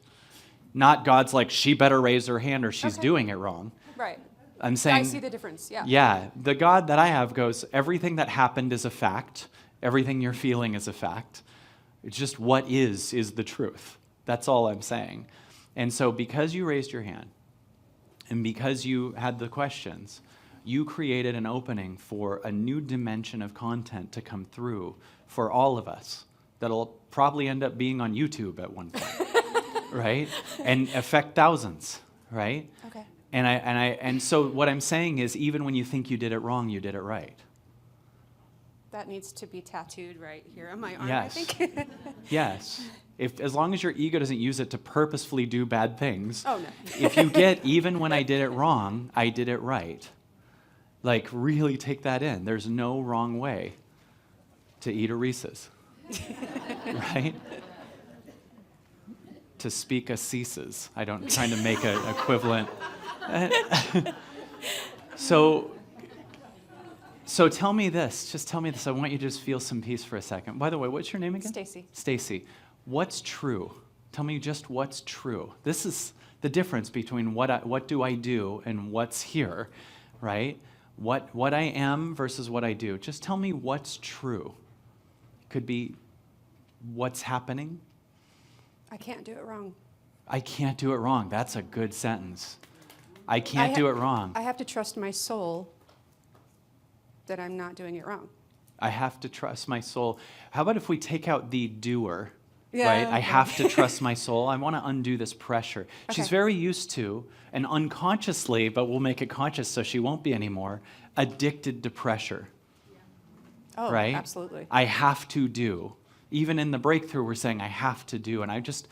Not God's like, she better raise her hand or she's doing it wrong. Right. I'm saying, I see the difference, yeah. yeah, the God that I have goes, everything that happened is a fact. Everything you're feeling is a fact. It's just what is the truth. That's all I'm saying. And so because you raised your hand and because you had the questions, you created an opening for a new dimension of content to come through for all of us that'll probably end up being on YouTube at one point, right? And affect thousands, right? Okay. And so what I'm saying is even when you think you did it wrong, you did it right. That needs to be tattooed right here on my arm, Yes. I think. Yes. As long as your ego doesn't use it to purposefully do bad things. Oh, no. If you get, even when I did it wrong, I did it right. Like, really take that in. There's no wrong way to eat a Reese's. Right? To speak a ceases. I'm trying to make an equivalent. So tell me this. Just tell me this. I want you to just feel some peace for a second. By the way, what's your name again? Stacy. Stacy. What's true? Tell me just what's true. This is the difference between what do I do and what's here, right? What I am versus what I do. Just tell me what's true. Could be what's happening. I can't do it wrong. I can't do it wrong. That's a good sentence. I can't do it wrong. I have to trust my soul that I'm not doing it wrong. I have to trust my soul. How about if we take out the doer, Yeah, right? I okay. have to trust my soul. I want to undo this pressure. She's Okay. very used to, and unconsciously, but we'll make it conscious so she won't be anymore, addicted to pressure, Oh, right? absolutely. I have to do. Even in the breakthrough, we're saying I have to do. And I just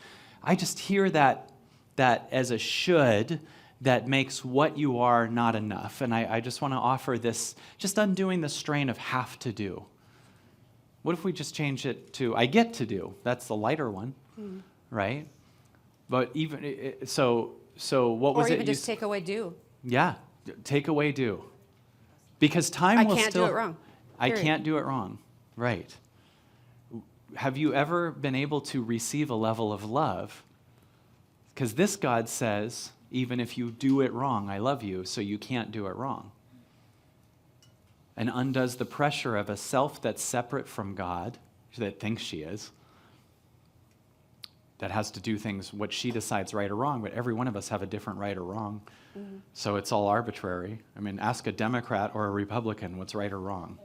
hear that as a should that makes what you are not enough. And I just want to offer this, just undoing the strain of have to do. What if we just change it to I get to do? That's the lighter one, right? But even, so what was Or it? even just take away do. Yeah, take away do. Because time I will can't still... do it wrong. I Period. can't do it wrong, right. Have you ever been able to receive a level of love? Because this God says, even if you do it wrong, I love you, so you can't do it wrong. And undoes the pressure of a self that's separate from God, that thinks she is, that has to do things what she decides right or wrong, but every one of us have a different right or wrong. So it's all arbitrary. I mean, ask a Democrat or a Republican what's right or wrong,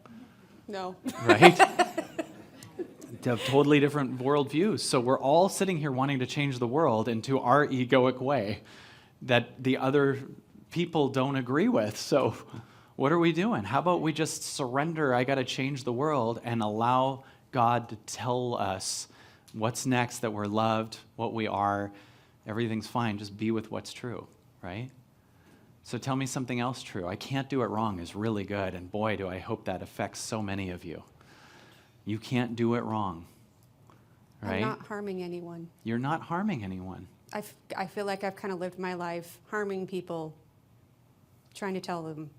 No. right? They have totally different worldviews. So we're all sitting here wanting to change the world into our egoic way that the other people don't agree with. So what are we doing? How about we just surrender, I got to change the world, and allow God to tell us what's next, that we're loved, what we are, everything's fine. Just be with what's true, right? So tell me something else true. I can't do it wrong is really good, and boy, do I hope that affects so many of you. You can't do it wrong, right? I'm not harming anyone. You're not harming anyone. I feel like I've kind of lived my life harming people, trying to tell them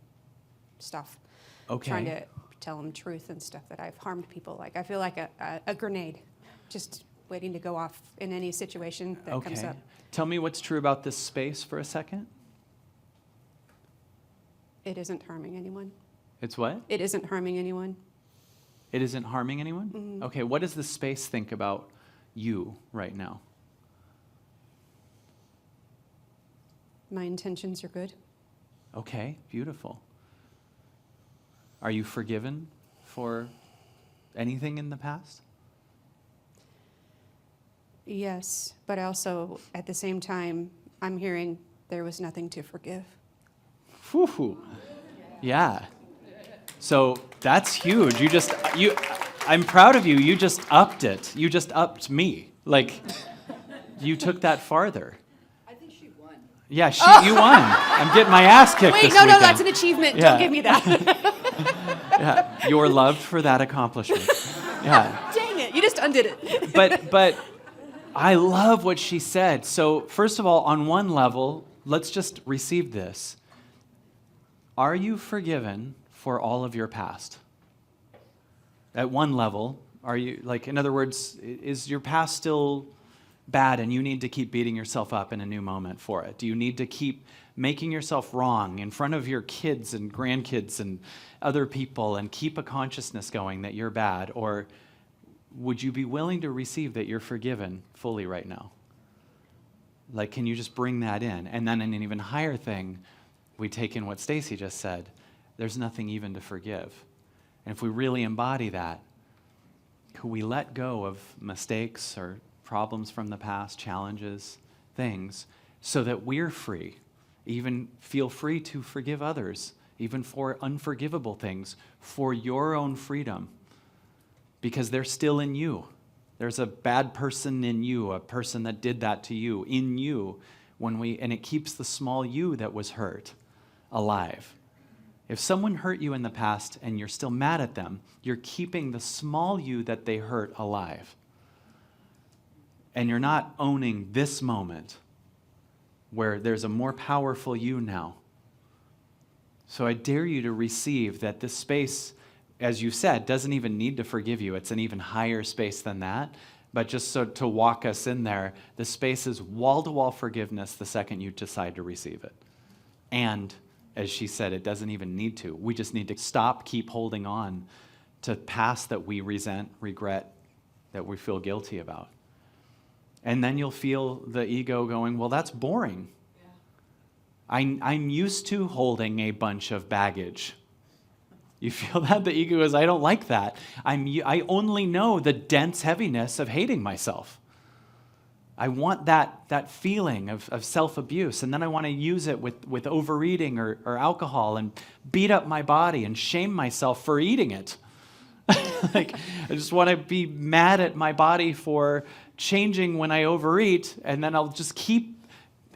stuff. Okay. Trying to tell them truth and stuff, that I've harmed people. Like, I feel like a grenade, just waiting to go off in any situation that comes up. Tell me what's true about this space for a second. It isn't harming anyone. It's what? It isn't harming anyone. It isn't harming anyone? Mm-hmm. Okay, what does the space think about you right now? My intentions are good. Okay, beautiful. Are you forgiven for anything in the past? Yes, but also at the same time, I'm hearing there was nothing to forgive. Whew. Yeah. So that's huge. I'm proud of you. You just upped it. You just upped me. Like, you took that farther. I think she won. Yeah, you won. I'm getting my ass kicked Wait, this no, weekend. that's an achievement. Yeah. Don't give me that. Yeah, you're loved for that accomplishment. Yeah. Dang it, you just undid it. But I love what she said. So first of all, on one level, let's just receive this. Are you forgiven for all of your past? At one level, are you, like, in other words, is your past still bad and you need to keep beating yourself up in a new moment for it? Do you need to keep making yourself wrong in front of your kids and grandkids and other people and keep a consciousness going that you're bad? Or would you be willing to receive that you're forgiven fully right now? Like, can you just bring that in? And then in an even higher thing, we take in what Stacy just said. There's nothing even to forgive. And if we really embody that, could we let go of mistakes or problems from the past, challenges, things, so that we're free? Even feel free to forgive others, even for unforgivable things, for your own freedom, because they're still in you. There's a bad person in you, a person that did that to you, in you, and it keeps the small you that was hurt alive. If someone hurt you in the past and you're still mad at them, you're keeping the small you that they hurt alive. And you're not owning this moment where there's a more powerful you now. So I dare you to receive that this space, as you said, doesn't even need to forgive you. It's an even higher space than that. But just so to walk us in there, the space is wall-to-wall forgiveness the second you decide to receive it. And as she said, it doesn't even need to. We just need to keep holding on to past that we resent, regret, that we feel guilty about. And then you'll feel the ego going, well, that's boring. Yeah. I'm used to holding a bunch of baggage. You feel that? The ego goes, I don't like that. I only know the dense heaviness of hating myself. I want that feeling of self-abuse, and then I want to use it with overeating or alcohol and beat up my body and shame myself for eating it. Like, I just want to be mad at my body for changing when I overeat, and then I'll just keep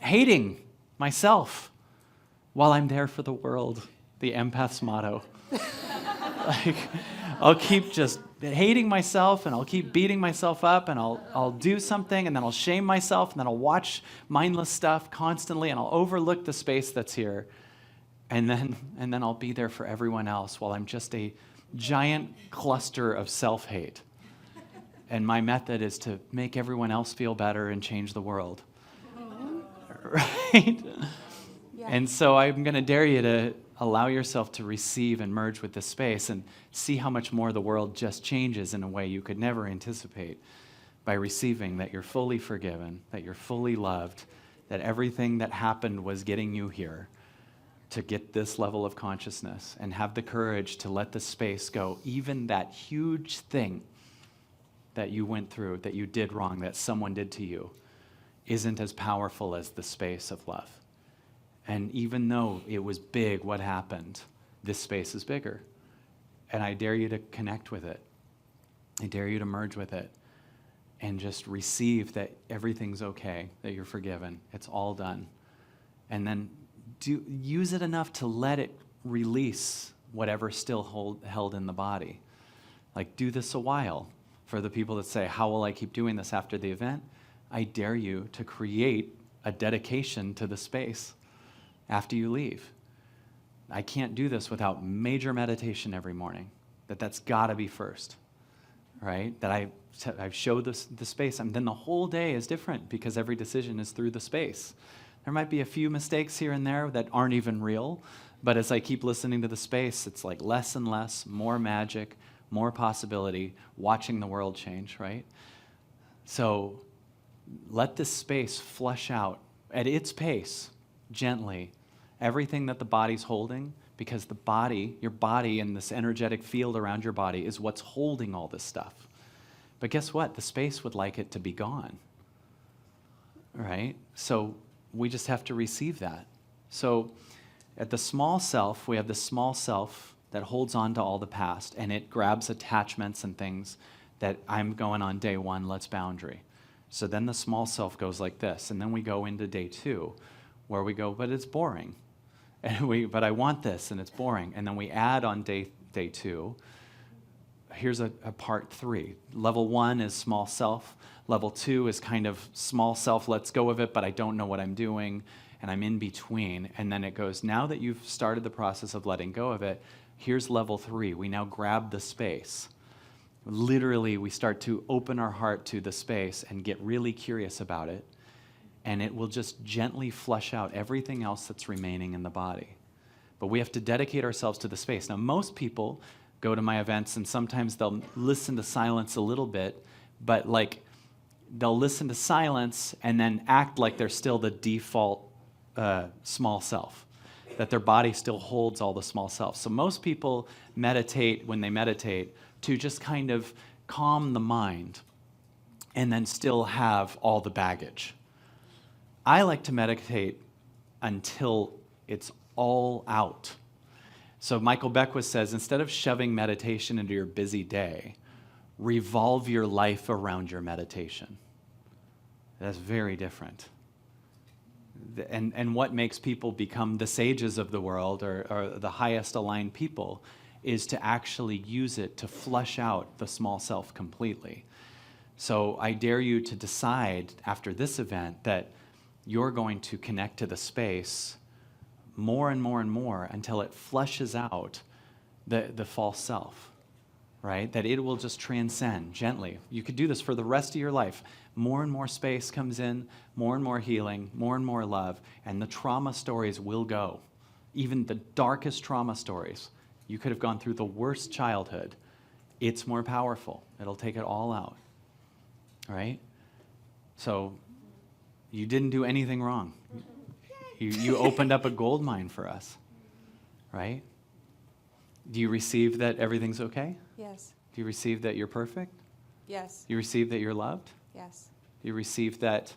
hating myself while I'm there for the world, the empath's motto. Like, I'll keep just hating myself, and I'll keep beating myself up, and I'll do something, and then I'll shame myself, and then I'll watch mindless stuff constantly, and I'll overlook the space that's here, and then I'll be there for everyone else while I'm just a giant cluster of self-hate. And my method is to make everyone else feel better and change the world. Right? Yeah. And so I'm going to dare you to allow yourself to receive and merge with this space and see how much more the world just changes in a way you could never anticipate by receiving that you're fully forgiven, that you're fully loved, that everything that happened was getting you here to get this level of consciousness, and have the courage to let the space go. Even that huge thing that you went through, that you did wrong, that someone did to you, isn't as powerful as the space of love. And even though it was big what happened, this space is bigger. And I dare you to connect with it. I dare you to merge with it and just receive that everything's okay, that you're forgiven, it's all done. And then use it enough to let it release whatever's still held in the body. Like, do this a while. For the people that say, how will I keep doing this after the event? I dare you to create a dedication to the space after you leave. I can't do this without major meditation every morning. That's got to be first, right? That I've showed the space, and then the whole day is different because every decision is through the space. There might be a few mistakes here and there that aren't even real, but as I keep listening to the space, it's like less and less, more magic, more possibility, watching the world change, right? So let this space flush out at its pace, gently, everything that the body's holding, because the body, your body and this energetic field around your body is what's holding all this stuff. But guess what? The space would like it to be gone, right? So we just have to receive that. So at the small self, we have the small self that holds on to all the past, and it grabs attachments and things that I'm going on day one, let's boundary. So then the small self goes like this, and then we go into day two, where we go, but it's boring. But I want this, and it's boring. And then we add on day 2, here's a part 3. Level 1 is small self. Level 2 is kind of small self, let's go with it, but I don't know what I'm doing, and I'm in between. And then it goes, now that you've started the process of letting go of it, here's level 3. We now grab the space. Literally, we start to open our heart to the space and get really curious about it, and it will just gently flush out everything else that's remaining in the body. But we have to dedicate ourselves to the space. Now, most people go to my events, and sometimes they'll listen to silence a little bit, but like they'll listen to silence and then act like they're still the default small self, that their body still holds all the small self. So most people meditate when they meditate to just kind of calm the mind and then still have all the baggage. I like to meditate until it's all out. So Michael Beckwith says, instead of shoving meditation into your busy day, revolve your life around your meditation. That's very different. And what makes people become the sages of the world or the highest aligned people is to actually use it to flush out the small self completely. So I dare you to decide after this event that you're going to connect to the space more and more and more until it flushes out the false self, right? That it will just transcend gently. You could do this for the rest of your life. More and more space comes in, more and more healing, more and more love, and the trauma stories will go. Even the darkest trauma stories. You could have gone through the worst childhood. It's more powerful. It'll take it all out, right? So you didn't do anything wrong. You opened up a gold mine for us, right? Do you receive that everything's okay? Yes. Do you receive that you're perfect? Yes. Do you receive that you're loved? Yes. Do you receive that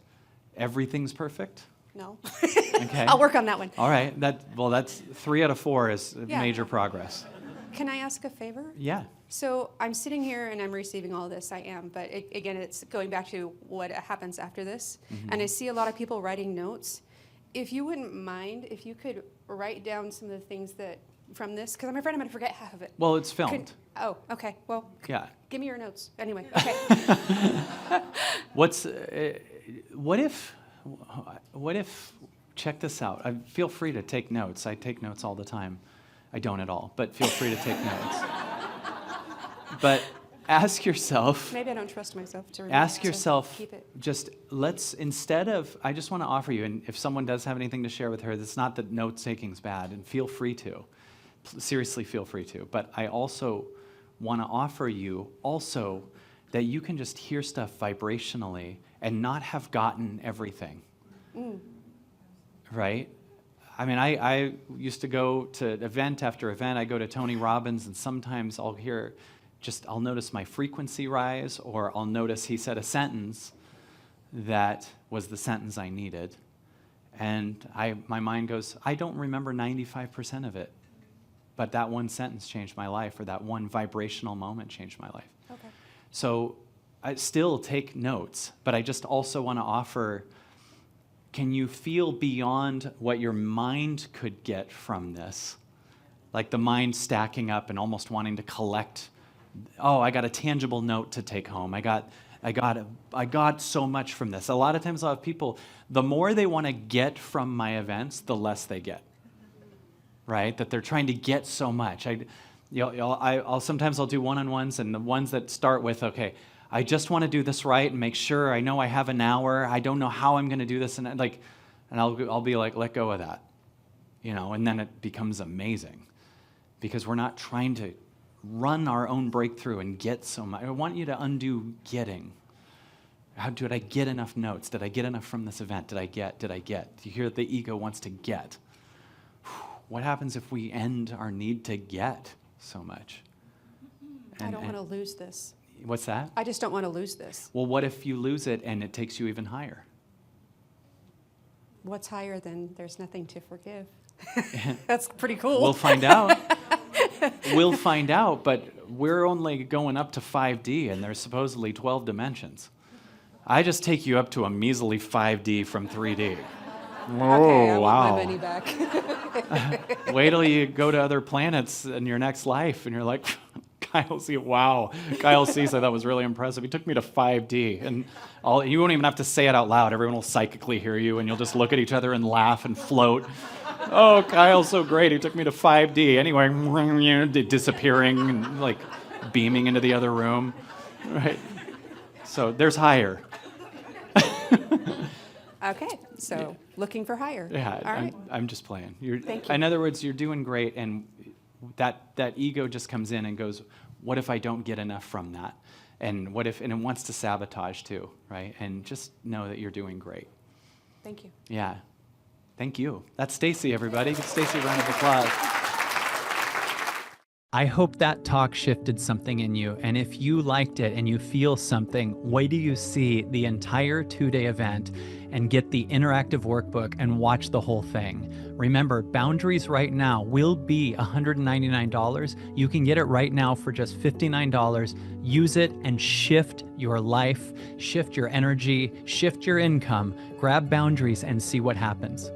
everything's perfect? No. Okay. I'll work on that one. All right. That's 3 out of 4 is Yeah. major progress. Can I ask a favor? Yeah. So I'm sitting here and I'm receiving all this. I am, but again, it's going back to what happens after this. Mm-hmm. And I see a lot of people writing notes. If you wouldn't mind, if you could write down some of the things that from this, because I'm afraid I'm going to forget half of it. Well, it's filmed. Oh, okay. Well, Yeah. give me your notes. Anyway, okay. What if, check this out. Feel free to take notes. I take notes all the time. I don't at all, but feel free to take notes. But ask yourself. Maybe I don't trust myself to remember. Ask so yourself, keep it. just I just want to offer you, and if someone does have anything to share with her, it's not that note-taking's bad, and feel free to. Seriously, feel free to. But I also want to offer you also that you can just hear stuff vibrationally and not have gotten everything. Right? I mean, I used to go to event after event. I go to Tony Robbins, and sometimes I'll notice my frequency rise, or I'll notice he said a sentence that was the sentence I needed. And my mind goes, I don't remember 95% of it, but that one sentence changed my life, or that one vibrational moment changed my life. Okay. So I still take notes, but I just also want to offer, can you feel beyond what your mind could get from this? Like the mind stacking up and almost wanting to collect, oh, I got a tangible note to take home. I got so much from this. A lot of times I'll have people, the more they want to get from my events, the less they get. Right? That they're trying to get so much. Sometimes I'll do one-on-ones, and the ones that start with, okay, I just want to do this right and make sure I know I have an hour. I don't know how I'm going to do this, and I'll be like, let go of that, and then it becomes amazing, because we're not trying to run our own breakthrough and get so much. I want you to undo getting. How did I get enough notes? Did I get enough from this event? Did I get? Do you hear the ego wants to get? What happens if we end our need to get so much? I don't want to lose this. What's that? I just don't want to lose this. Well, what if you lose it and it takes you even higher? What's higher than there's nothing to forgive? That's pretty cool. We'll find out. We'll find out, but we're only going up to 5D, and there's supposedly 12 dimensions. I just take you up to a measly 5D from 3D. Okay, I Oh, want wow. my money back. Wait till you go to other planets in your next life and you're like, Kyle C, wow. Kyle C said that was really impressive. He took me to 5D. And you won't even have to say it out loud. Everyone will psychically hear you and you'll just look at each other and laugh and float. Oh, Kyle's so great. He took me to 5D. Anyway, disappearing and like beaming into the other room. Right? So there's higher. Okay, so looking for higher. Yeah, All right. I'm just playing. Thank you. In other words, you're doing great, and that ego just comes in and goes, what if I don't get enough from that? And and it wants to sabotage too, right? And just know that you're doing great. Thank you. Yeah. Thank you. That's Stacy, everybody. Give Stacy a round of applause. I hope that talk shifted something in you. And if you liked it and you feel something, wait till you see the entire 2-day event and get the interactive workbook and watch the whole thing. Remember, Boundaries right now will be $199. You can get it right now for just $59. Use it and shift your life, shift your energy, shift your income. Grab Boundaries and see what happens.